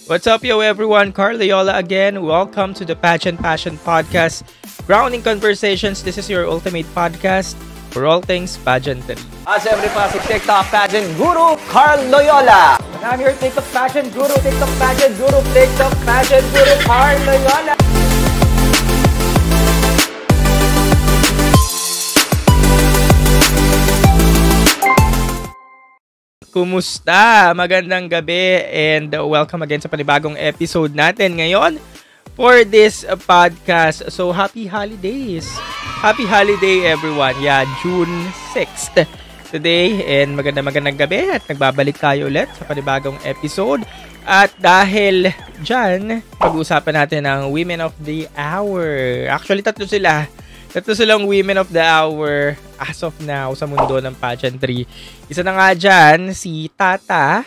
What's up, yo, everyone? Carl Loyola again. Welcome to the Pageant Passion Podcast. Grounding Conversations. This is your ultimate podcast for all things pageantry. Siyempre pa si TikTok Pageant Guru, Carl Loyola. And I'm your TikTok Pageant Guru, TikTok Pageant Guru, TikTok Pageant Guru, Carl Loyola. Kumusta? Magandang gabi and welcome again sa panibagong episode natin ngayon for this podcast. So, happy holidays! Happy holiday everyone! Yeah, June 6th today and magandang gabi at nagbabalik tayo ulit sa panibagong episode. At dahil dyan, pag-uusapan natin ang Women of the Hour. Actually, tatlo silang Women of the Hour as of now sa mundo ng pageantry. Isa na nga dyan, si Tata,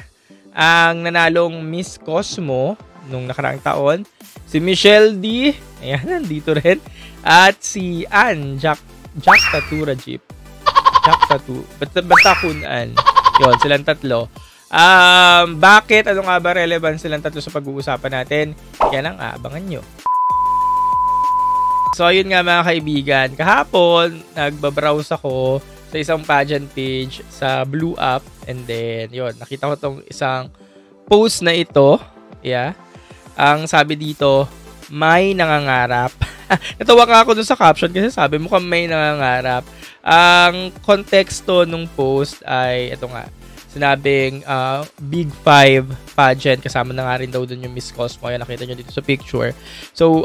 ang nanalong Miss Cosmo nung nakaraang taon. Si Michelle D, ayan, nandito rin. At si Ann, Jack Tattoo Rajip. Jack Tattoo. Basta Kunan. Yun, silang tatlo. Bakit? Ano nga ba relevant silang tatlo sa pag-uusapan natin? Yan ang aabangan nyo. So, ayun nga mga kaibigan. Kahapon, nagbabrowse ako sa isang pageant page sa Blue App. And then, yun, nakita ko tong isang post na ito. Yeah. Ang sabi dito, may nangangarap. Natawa ka ako dun sa caption kasi sabi mukhang may nangangarap. Ang konteksto nung post ay, ito nga, sinabing Big 5 pageant. Kasama na nga rin daw dun yung Miss Cosmo. Yan, nakita nyo dito sa picture. So,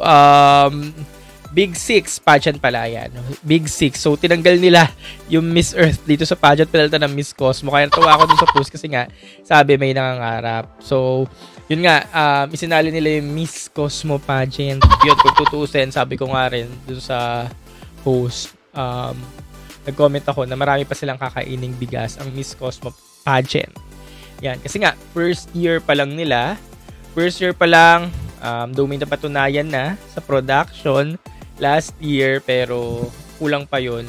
Big 6 pageant pala yan. Big 6. So, tinanggal nila yung Miss Earth dito sa pageant. Pinalitan ng Miss Cosmo. Kaya natawa ako dun sa post kasi nga, sabi may nangangarap. So, yun nga, isinali nila yung Miss Cosmo pageant. Yun, kung tutusin, sabi ko nga rin dun sa post, nag-comment ako na marami pa silang kakaining bigas ang Miss Cosmo pageant. Yan. Kasi nga, first year pa lang, though may napatunayan na sa production last year, pero kulang pa yun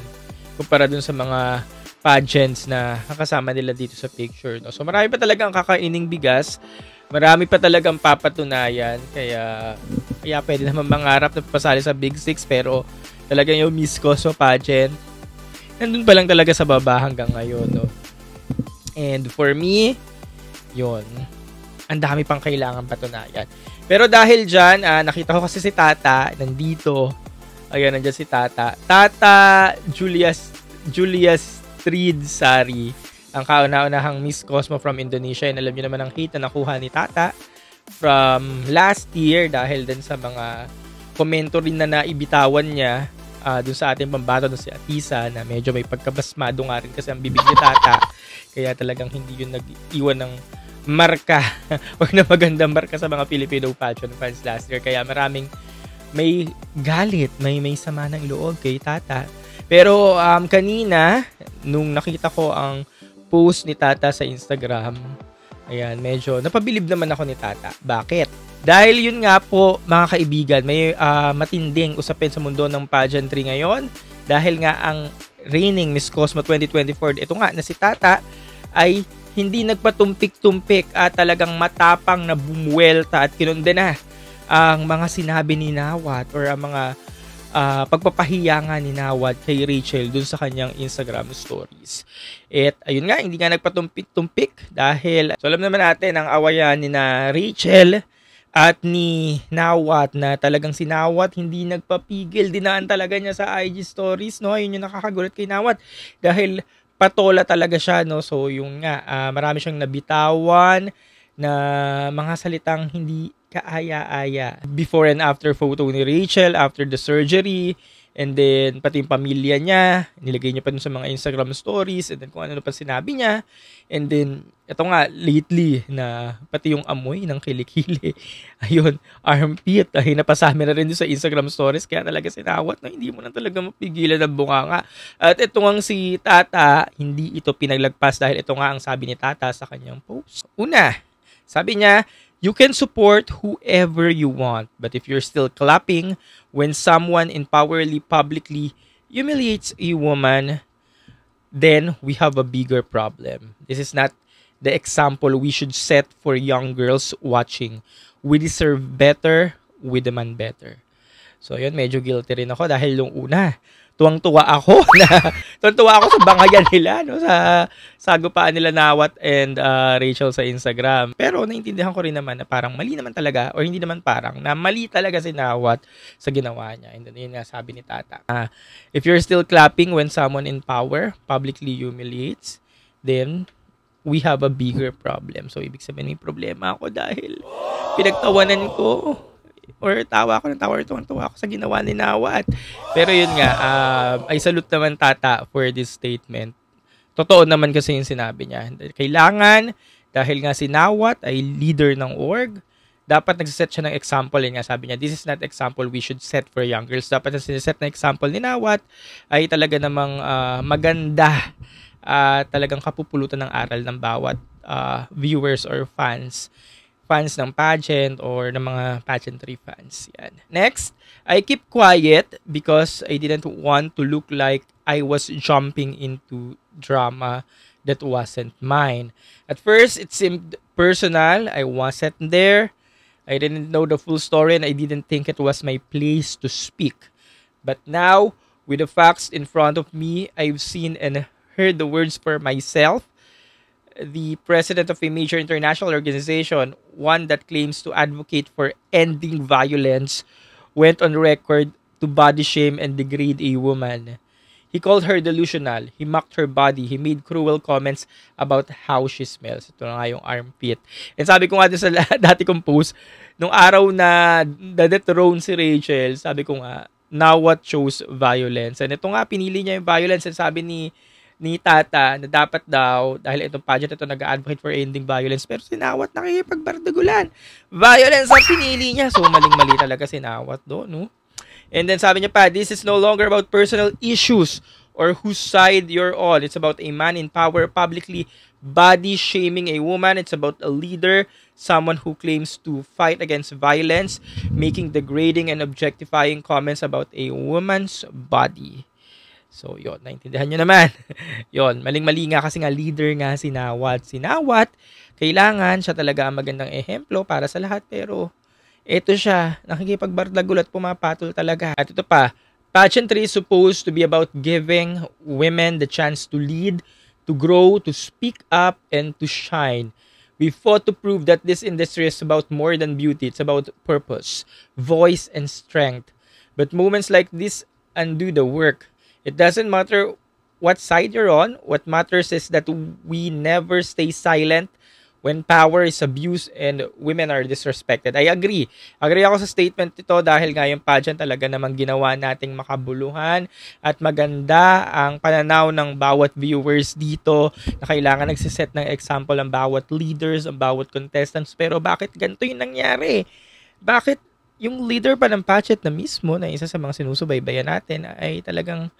kumpara dun sa mga pageants na nakasama nila dito sa picture. No? So, marami pa talagang kakaining bigas. Marami pa talagang papatunayan. Kaya pwede naman mangarap na pasali sa Big 6, pero talagang yung Miss Cosmo pageant, nandun pa lang talaga sa baba hanggang ngayon. No? And for me, yun, ang dami pang kailangan patunayan. Pero dahil dyan, nakita ko kasi si Tata, nandito. Ayan, nandyan si Tata. Tata Julius Tridsari, ang kauna-unahang Miss Cosmo from Indonesia. And alam nyo naman ang hate na nakuha ni Tata from last year dahil din sa mga komento rin na naibitawan niya dun sa ating pambato na si Atisa, na medyo may pagkabasmado nga rin kasi ang bibig ni Tata. Kaya talagang hindi yun nag-iwan ng marka o na magandang marka sa mga Filipino pageant fans last year. Kaya maraming may galit, may sama ng loob kay Tata. Pero kanina, nung nakita ko ang post ni Tata sa Instagram, ayan, medyo napabilib naman ako ni Tata. Bakit? Dahil yun nga po, mga kaibigan, may matinding usapin sa mundo ng pageantry ngayon. Dahil nga ang reigning Miss Cosmo 2024, ito nga na si Tata, ay hindi nagpatumpik-tumpik at talagang matapang na bumuwelta at kinondena ang mga sinabi ni Nawat or ang mga pagpapahiyangan ni Nawat kay Rachel dun sa kanyang Instagram stories. At ayun nga, hindi nga nagpatumpik-tumpik dahil so alam naman natin ang awayan ni na Rachel at ni Nawat, na talagang si Nawat hindi nagpapigil. Dinaan talaga niya sa IG stories, no? Ayun yung nakakagulat kay Nawat dahil patola talaga siya, no? So, yung nga, marami siyang nabitawan na mga salitang hindi kaaya-aya. Before and after photo ni Rachel, after the surgery, and then pati yung pamilya niya, nilagay niya pa dun sa mga Instagram stories, and then kung ano pa sinabi niya. And then, ito nga, lately, na pati yung amoy ng kilikili, ayun, armpit, ay napasami na rin dun sa Instagram stories, kaya talaga sinawat na hindi mo na talaga mapigilan ng bunganga. At ito nga si Tata, hindi ito pinaglagpas dahil ito nga ang sabi ni Tata sa kanyang post. Una, sabi niya, you can support whoever you want, but if you're still clapping when someone impowerly publicly humiliates a woman, then we have a bigger problem. This is not the example we should set for young girls watching. We deserve better, we demand better. So yun, medyo guilty rin ako dahil yung una, tuwang-tuwa ako sa bangayan nila, no, sa sagupaan nila Nawat and Rachel sa Instagram. Pero naintindihan ko rin naman na parang mali naman talaga, or hindi naman parang, na mali talaga si Nawat sa ginawa niya. And then yun nga sabi ni Tata. If you're still clapping when someone in power publicly humiliates, then we have a bigger problem. So ibig sabihin may problema ako dahil pinagtawanan ko, or tawa ako sa ginawa ni Nawat. Pero yun nga, I salute naman Tata for this statement. Totoo naman kasi yung sinabi niya. Kailangan, dahil nga si Nawat ay leader ng org, dapat nagsiset siya ng example. Yun nga, sabi niya, this is not example we should set for young girls. Dapat na sineset na example ni Nawat ay talaga namang maganda, talagang kapupulutan ng aral ng bawat viewers or fans ng pageant or ng mga pageantry fans. Yan. Next, I keep quiet because I didn't want to look like I was jumping into drama that wasn't mine. At first, it seemed personal. I wasn't there. I didn't know the full story and I didn't think it was my place to speak. But now, with the facts in front of me, I've seen and heard the words for myself. The president of a major international organization, one that claims to advocate for ending violence, went on record to body shame and degrade a woman. He called her delusional. He mocked her body. He made cruel comments about how she smells. Ito na nga yung armpit. And sabi ko nga din sa dati kong post, nung araw na na-dethrone si Rachel, sabi ko nga, Nawat chose violence. And ito nga, pinili niya yung violence. And sabi ni Tata na dapat daw, dahil itong pageant ito nag-advocate for ending violence, pero si Nawat nakikipagbardagulan. Violence ang pinili niya. So, maling-mali talaga si Nawat doon, no? And then sabi niya pa, this is no longer about personal issues or whose side you're on. It's about a man in power publicly body-shaming a woman. It's about a leader, someone who claims to fight against violence, making degrading and objectifying comments about a woman's body. So, yun, naintindihan nyo naman. Yun, maling-mali nga kasi nga leader nga si Nawat. Si Nawat, kailangan siya talaga ang magandang ehemplo para sa lahat. Pero, ito siya, nakikipagbardagulo at pumapatol talaga. At ito pa, pageantry is supposed to be about giving women the chance to lead, to grow, to speak up, and to shine. We fought to prove that this industry is about more than beauty. It's about purpose, voice, and strength. But moments like this undo the work. It doesn't matter what side you're on. What matters is that we never stay silent when power is abused and women are disrespected. I agree. Agree ako sa statement ito dahil nga yung pageant talaga namang ginawa nating makabuluhan at maganda ang pananaw ng bawat viewers dito na kailangan nagsiset ng example ang bawat leaders, ang bawat contestants. Pero bakit ganito yung nangyari? Bakit yung leader pa ng pageant na mismo na isa sa mga sinusubaybayan natin ay talagang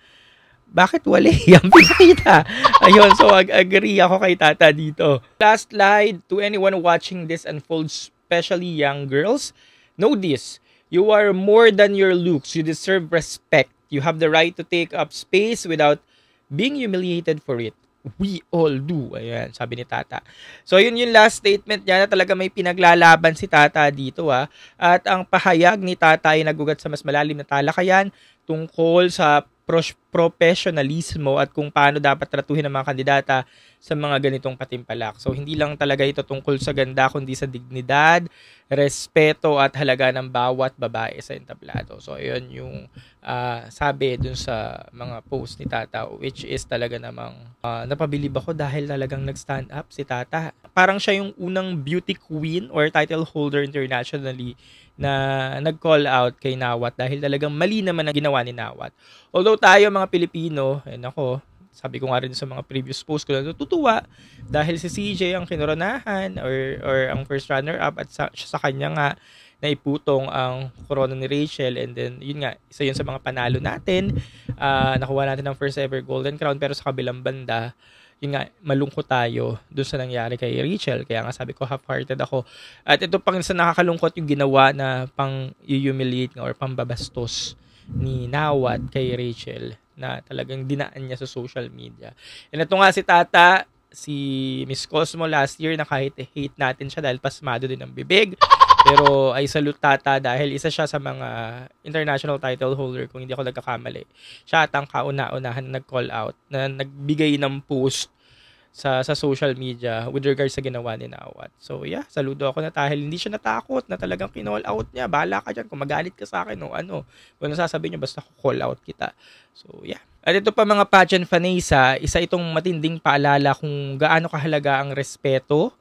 bakit wali ang pinakita? Ayun, so agree ako kay Tata dito. Last slide to anyone watching this unfold, especially young girls. Know this, you are more than your looks. You deserve respect. You have the right to take up space without being humiliated for it. We all do. Ayan, sabi ni Tata. So, yun yung last statement niya na talaga may pinaglalaban si Tata dito. At ang pahayag ni Tata ay nagugat sa mas malalim na talakayan tungkol sa professionalismo at kung paano dapat tratuhin ang mga kandidata sa mga ganitong patimpalak. So, hindi lang talaga ito tungkol sa ganda, kundi sa dignidad, respeto at halaga ng bawat babae sa entablado. So, yun yung sabi dun sa mga post ni Tata, which is talaga namang napabilib ako dahil talagang nag-stand up si Tata. Parang siya yung unang beauty queen or title holder internationally na nag-call out kay Nawat dahil talagang mali naman ang ginawa ni Nawat. Although tayo mga Pilipino, sabi ko nga rin sa mga previous posts ko, natutuwa dahil si CJ ang kinoronahan or ang first runner-up at sa kanya nga naiputong ang corona ni Rachel, and then yun nga, isa yun sa mga panalo natin. Nakuha natin ang first ever Golden Crown, pero sa kabilang banda, yun nga, malungkot tayo doon sa nangyari kay Rachel. Kaya nga sabi ko, half-hearted ako. At ito pang sa nakakalungkot yung ginawa na pang-humiliate nga or pambabastos ni Nawat kay Rachel na talagang dinaan niya sa social media. And ito nga si Tata, si Miss Cosmo last year na kahit hate natin siya dahil pasmado din ang bibig. Pero I salute Tata dahil isa siya sa mga international title holder kung hindi ako nagkakamali. Siya at ang kauna-unahan na nag-call out, na nagbigay ng post sa social media with regards sa ginawa ni Nawat. So yeah, saludo ako na dahil hindi siya natakot na talagang kinall out niya. Bahala ka dyan kung magalit ka sa akin o ano. Kung nasasabihin niyo basta call out kita. So yeah. At ito pa mga pageant fanesa, isa itong matinding paalala kung gaano kahalaga ang respeto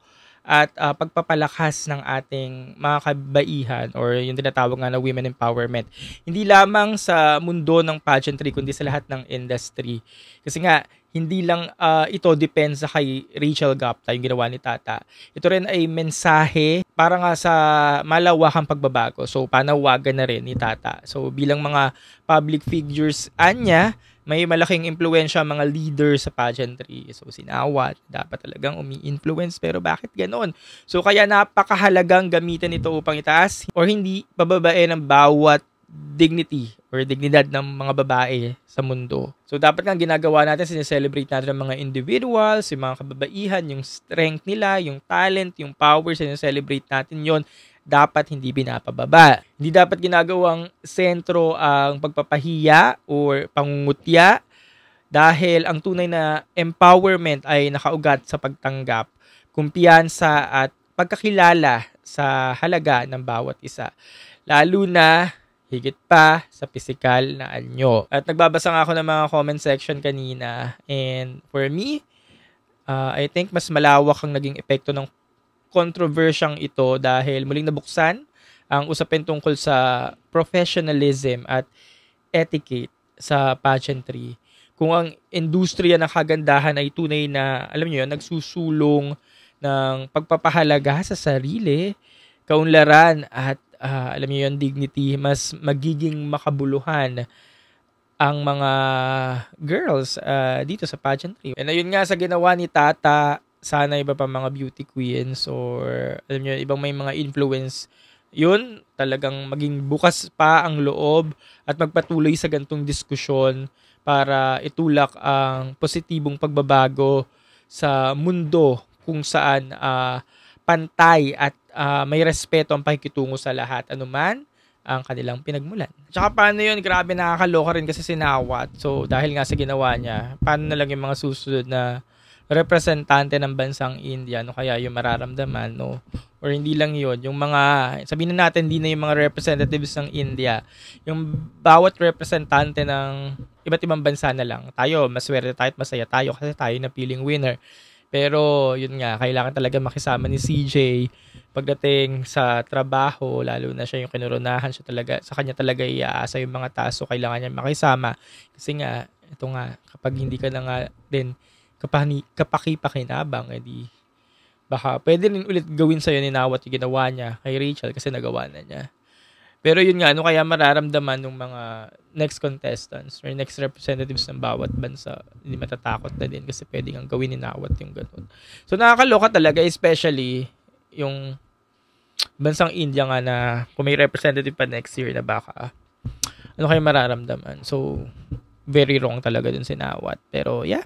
at pagpapalakas ng ating mga kabaihan or yung tinatawag nga na women empowerment. Hindi lamang sa mundo ng pageantry kundi sa lahat ng industry. Kasi nga, hindi lang ito depends sa kay Rachel Gapta, yung ginawa ni Tata. Ito rin ay mensahe para nga sa malawakang pagbabago. So, panawagan na rin ni Tata. So, bilang mga public figures, anya, may malaking impluwensya ang mga leader sa pageantry. So, sinawat, dapat talagang umi-influence. Pero bakit ganon? So, kaya napakahalagang gamitin ito upang itaas or hindi pababae ng bawat dignity or dignidad ng mga babae sa mundo. So, dapat nga ginagawa natin, sineselebrate natin ang mga individuals, yung mga kababaihan, yung strength nila, yung talent, yung power, sineselebrate natin yon. Dapat hindi pinapababa. Hindi dapat ginagawang sentro ang pagpapahiya or pangungutya dahil ang tunay na empowerment ay nakaugat sa pagtanggap, kumpiyansa at pagkakilala sa halaga ng bawat isa. Lalo na higit pa sa pisikal na anyo. At nagbabasa nga ako ng mga comment section kanina and for me, I think mas malawak ang naging epekto ng kontrobersyang ito dahil muling nabuksan ang usapin tungkol sa professionalism at etiquette sa pageantry. Kung ang industriya ng kagandahan ay tunay na, alam niyo yun, nagsusulong ng pagpapahalaga sa sarili, kaunlaran at alam niyo yun, dignity, mas magiging makabuluhan ang mga girls dito sa pageantry. And ayun nga sa ginawa ni Tata, sana iba pa mga beauty queens or alam niyo ibang may mga influence, yun talagang maging bukas pa ang loob at magpatuloy sa gantong diskusyon para itulak ang positibong pagbabago sa mundo kung saan pantay at may respeto ang pakikitungo sa lahat anuman ang kanilang pinagmulan. Tsaka paano yun, grabe nakakaloka rin kasi sinawat. So dahil nga sa ginawa niya, paano na lang yung mga susunod na representante ng bansang India, no, kaya yung mararamdaman, no, or hindi lang yun, yung mga, sabihin na natin, hindi na yung mga representatives ng India, yung bawat representante ng iba't ibang bansa na lang, tayo, maswerte tayo at masaya tayo kasi tayo napiling winner. Pero, yun nga, kailangan talaga makisama ni CJ pagdating sa trabaho, lalo na siya yung kinurunahan, siya talaga, sa kanya talaga iaasa yung mga taso, kailangan niya makisama. Kasi nga, ito nga, kapag hindi ka na nga din kapakipakinabang, edi baka pwede rin ulit gawin sa'yo ni Nawat yung ginawa niya kay Rachel kasi nagawa na niya. Pero yun nga, ano kaya mararamdaman ng mga next contestants or next representatives ng bawat bansa? Hindi matatakot na din kasi pwede nga gawin ni Nawat yung ganun. So nakakaloka talaga, especially yung bansang India nga na kung may representative pa next year na baka ano kaya mararamdaman. So very wrong talaga dun si Nawat. Pero yeah.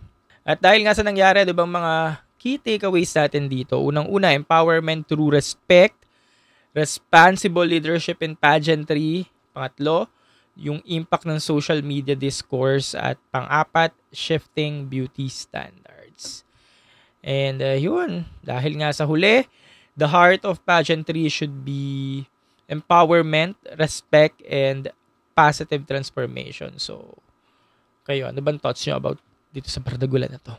At dahil nga sa nangyari, di ba mga key takeaways natin dito? Unang-una, empowerment through respect, responsible leadership in pageantry. Pangatlo, yung impact ng social media discourse. At pang-apat, shifting beauty standards. And yun, dahil nga sa huli, the heart of pageantry should be empowerment, respect, and positive transformation. So, kayo, ano bang thoughts nyo about dito sa Bardagulan na to?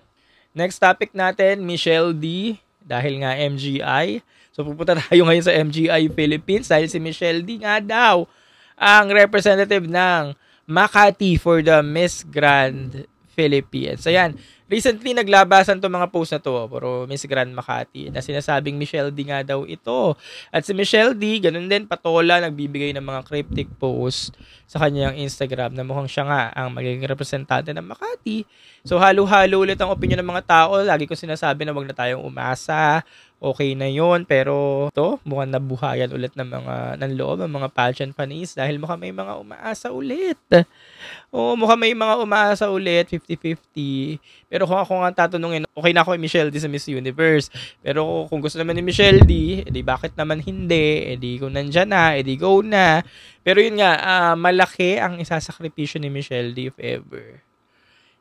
Next topic natin, Michelle D. Dahil nga MGI. So pupunta tayo ngayon sa MGI Philippines dahil si Michelle D nga daw ang representative ng Makati for the Miss Grand Philippines. Ayan, recently naglabasan to mga post na to, puro Miss Grand Makati, na sinasabing Michelle D nga daw ito. At si Michelle D, ganun din, patola, nagbibigay ng mga cryptic post sa kanyang Instagram na mukhang siya nga ang magiging representante ng Makati. So halo-halo ulit ang opinion ng mga tao. Lagi ko sinasabi na wag na tayong umasa okay na yon. Pero to, mukhang nabuhayan ulit ng loob ng mga pageant fans dahil mukhang may mga umaasa ulit. Oo, mukhang may mga umaasa ulit, 50-50. Pero kung ako nga tatanungin, okay na ako kay Michelle D sa Miss Universe. Pero kung gusto naman ni Michelle D, edi bakit naman hindi? Edi kung nandyan na, edi go na. Pero yun nga, malaki ang isasakripisyo ni Michelle D if ever.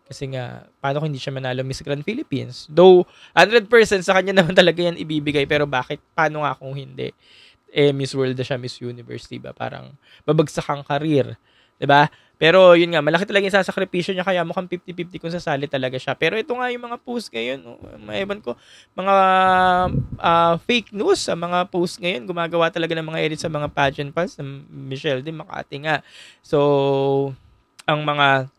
Kasi nga, paano kung hindi siya manalo Miss Grand Philippines? Though, 100% sa kanya naman talaga yan ibibigay. Pero bakit? Paano nga kung hindi? Miss World na siya, Miss Universe, diba? Parang babagsak ang karir. Diba? Pero yun nga, malaki talaga yung sasakripisyo niya, kaya mukhang 50-50 kung sasali talaga siya. Pero ito nga yung mga post ngayon, ewan ko, mga fake news sa mga post ngayon, gumagawa talaga ng mga edit sa mga pageant fans, ng Michelle din, Makati nga. So, ang mga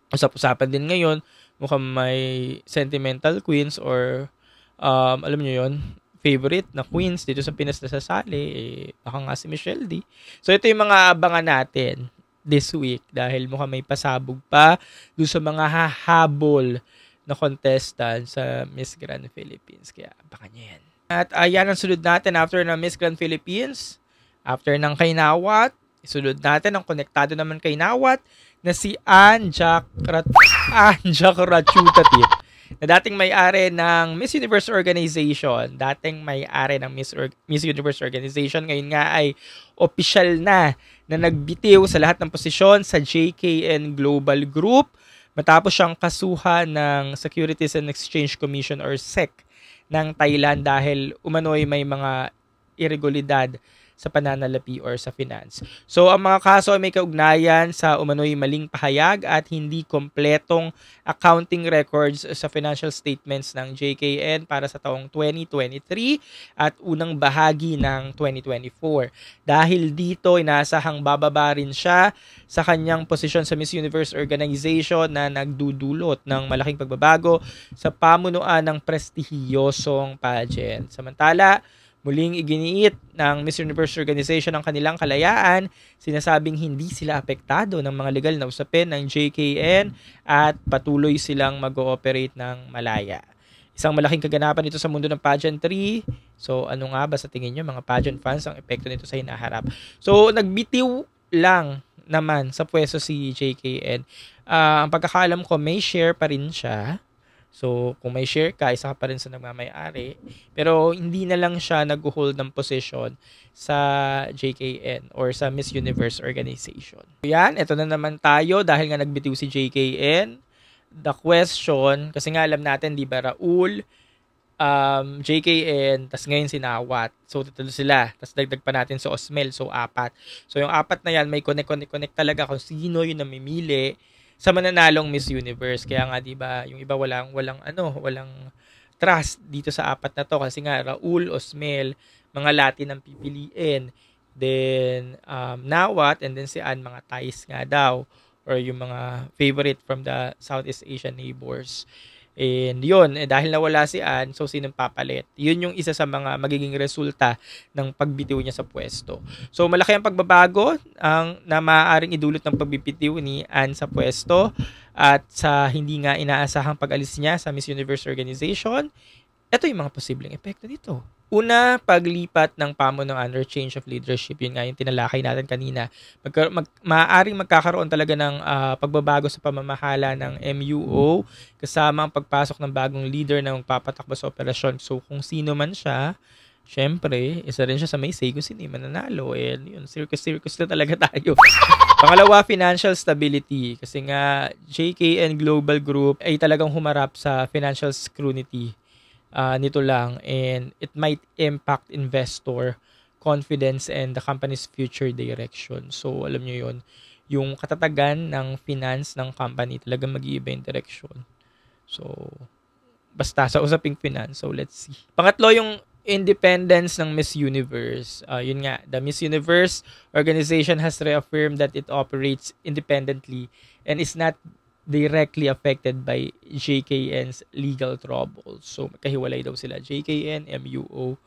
usap-usapan din ngayon, mukhang may sentimental queens or, alam nyo yun, favorite na queens dito sa Pinas na sasali, baka nga si Michelle D. So, ito yung mga abangan natin this week dahil mukhang may pasabog pa doon sa mga hahabol na contestant sa Miss Grand Philippines. Kaya baka niya yan. At ayan ang sunod natin after ng Miss Grand Philippines. After ng kay Nawat, isunod natin ang konektado naman kay Nawat na si Anja Ratchutatit na dating may-ari ng Miss Universe Organization. Dating may-ari ng Miss Universe Organization. Ngayon nga ay official na nagbitiw sa lahat ng posisyon sa JKN Global Group matapos siyang kasuhan ng Securities and Exchange Commission or SEC ng Thailand dahil umano'y may mga irregularidad sa pananalapi or sa finance. So, ang mga kaso ay may kaugnayan sa umano'y maling pahayag at hindi kompletong accounting records sa financial statements ng JKN para sa taong 2023 at unang bahagi ng 2024. Dahil dito, inaasahang bababa rin siya sa kanyang posisyon sa Miss Universe Organization na nagdudulot ng malaking pagbabago sa pamunuan ng prestihiyosong pageant. Samantala, muling iginiit ng Miss Universe Organization ang kanilang kalayaan, sinasabing hindi sila apektado ng mga legal na usapin ng JKN at patuloy silang mag-ooperate ng malaya. Isang malaking kaganapan ito sa mundo ng pageantry. So ano nga ba sa tingin nyo mga pageant fans ang epekto nito sa hinaharap? So nagbitiw lang naman sa pwesto si JKN. Ang pagkakaalam ko may share pa rin siya. So, kung may share ka, isa ka pa rin sa nagmamay-ari. Pero, hindi na lang siya nag-hold ng position sa JKN or sa Miss Universe Organization. Yan, ito na naman tayo dahil nga nagbitiw si JKN. The question, kasi nga alam natin, di ba, Raul, JKN, tas ngayon si Nawat. So, tatlo sila. Tas dagdag pa natin sa Osmel. So, 4. So, yung 4 na yan, may connect talaga kung sino yung namimili sa mananalong Miss Universe. Kaya nga 'di ba, yung iba walang trust dito sa 4 na to kasi nga Raul, Osmel, mga Latin ang pipiliin. Then Nawat and then si Ann, mga Thais nga daw or yung mga favorite from the Southeast Asian neighbors. And yun, dahil nawala si Ann, so sinong papalit? Yun yung isa sa mga magiging resulta ng pagbitiw niya sa pwesto. So malaki ang pagbabago na maaaring idulot ng pagbibitiw ni Ann sa pwesto at sa hindi nga inaasahang pag-alis niya sa Miss Universe Organization. Ito yung mga posibleng epekto nito. Una, paglipat ng pamunuan or change of leadership. Yun nga yung tinalakay natin kanina. Maaaring magkakaroon talaga ng pagbabago sa pamamahala ng MUO kasama ang pagpasok ng bagong leader na magpapatakbo sa operasyon. So, kung sino man siya, syempre, isa rin siya sa may say kung sino yung mananalo. And yun, circus na talaga tayo. Pangalawa, financial stability. Kasi nga, JKN Global Group ay talagang humarap sa financial scrutiny nito lang, and it might impact investor confidence and the company's future direction. So, alam nyo yun, yung katatagan ng finance ng company talagang mag-iiba yung direction. So, basta sa usaping finance. So, let's see. Pangatlo, yung independence ng Miss Universe. Yun nga, the Miss Universe organization has reaffirmed that it operates independently and is not directly affected by JKN's legal troubles. So, magkahiwalay daw sila. JKN, MUO,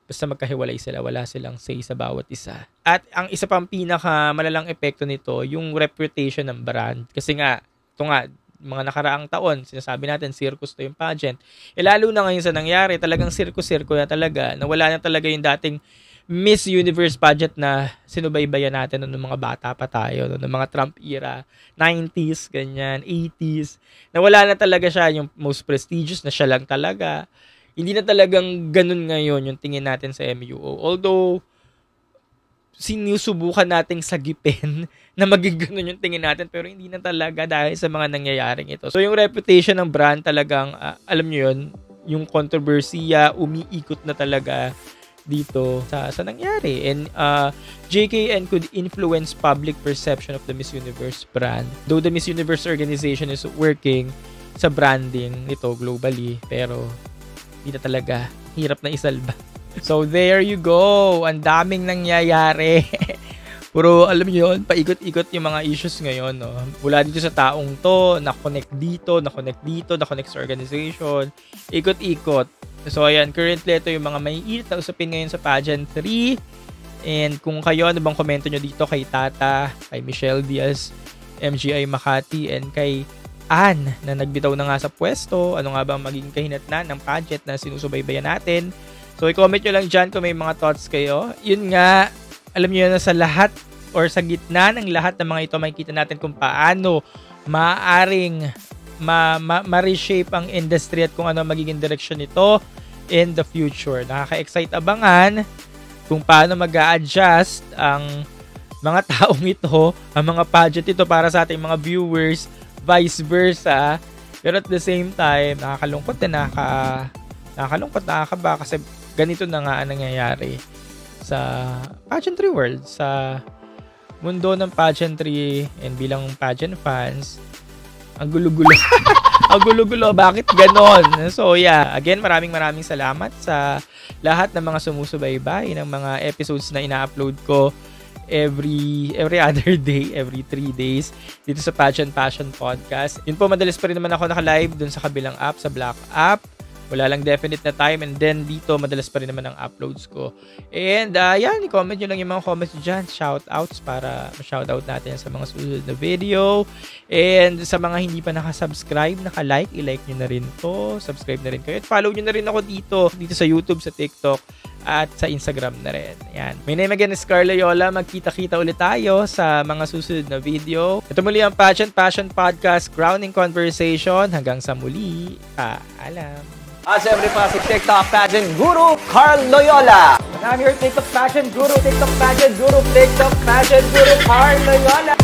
basta magkahiwalay sila. Wala silang say sa bawat isa. At ang isa pang pinaka malalang epekto nito, yung reputation ng brand. Kasi nga, ito nga, mga nakaraang taon, sinasabi natin, circus to yung pageant. Lalo na ngayon sa nangyari, talagang circus-circo na talaga, na wala na talaga yung dating Miss Universe pageant na sinubaybayan natin noong mga bata pa tayo, noong mga Trump era, 90s, ganyan, 80s, na wala na talaga siya yung most prestigious na siya lang talaga. Hindi na talagang ganun ngayon yung tingin natin sa MUO. Although, sinusubukan nating sagipin na maging ganun yung tingin natin, pero hindi na talaga dahil sa mga nangyayaring ito. So yung reputation ng brand talagang, alam nyo yun, yung kontrobersiya, umiikot na talaga dito sa nangyari. And JKN could influence public perception of the Miss Universe brand. Though the Miss Universe organization is working sa branding nito globally, pero hindi na talaga, hirap na isalba. So, there you go. Ang daming nangyayari. Puro, alam niyo yun, paikot-ikot yung mga issues ngayon. No? Mula dito sa taong to, na-connect dito, na-connect sa organization. Ikot-ikot. So, ayan, currently, ito yung mga may init na usapin ngayon sa pageantry. And kung kayo, ano bang komento nyo dito kay Tata, kay Michelle Diaz, MGI Makati, and kay Ann, na nagbitaw na nga sa pwesto. Ano nga bang maging kahinatnan ng pageant na sinusubaybayan natin? So, i-comment nyo lang dyan kung may mga thoughts kayo. Yun nga, alam nyo na sa lahat or sa gitna ng lahat ng mga ito, makikita natin kung paano maaaring ma-reshape ang industry at kung ano magiging direction nito in the future. Nakaka-excite abangan kung paano mag-a-adjust ang mga taong ito, ang mga pageant ito para sa ating mga viewers, vice versa. Pero at the same time, nakakalungkot din, nakakaba kasi ganito na nga ang nangyayari sa pageantry world, sa mundo ng pageantry, and bilang pageant fans, ang gulo-gulo. Ang gulo-gulo, bakit ganon? So yeah, again, maraming salamat sa lahat ng mga sumusubaybay ng mga episodes na ina-upload ko every other day, every 3 days dito sa Pageant Passion Podcast. Yun po, madalas pa rin naman ako naka-live dun sa kabilang app, sa Black app. Wala lang definite na time, and then dito madalas pa rin naman ang uploads ko. And yan, i-comment nyo lang yung mga comments dyan, shoutouts para ma-shoutout natin sa mga susunod na video. And sa mga hindi pa nakasubscribe, naka-like, i-like nyo na rin to, subscribe na rin kayo, at follow nyo na rin ako dito sa YouTube, sa TikTok, at sa Instagram na rin. Yan. My name again is Carl Loyola. Magkita-kita ulit tayo sa mga susunod na video. Ito muli ang Pageant Passion Podcast, Grounding Conversation. Hanggang sa muli, paalam. Siyempre pa si TikTok Pageant Guru Carl Loyola. And I'm your TikTok Pageant Guru, TikTok Pageant Guru Carl Loyola.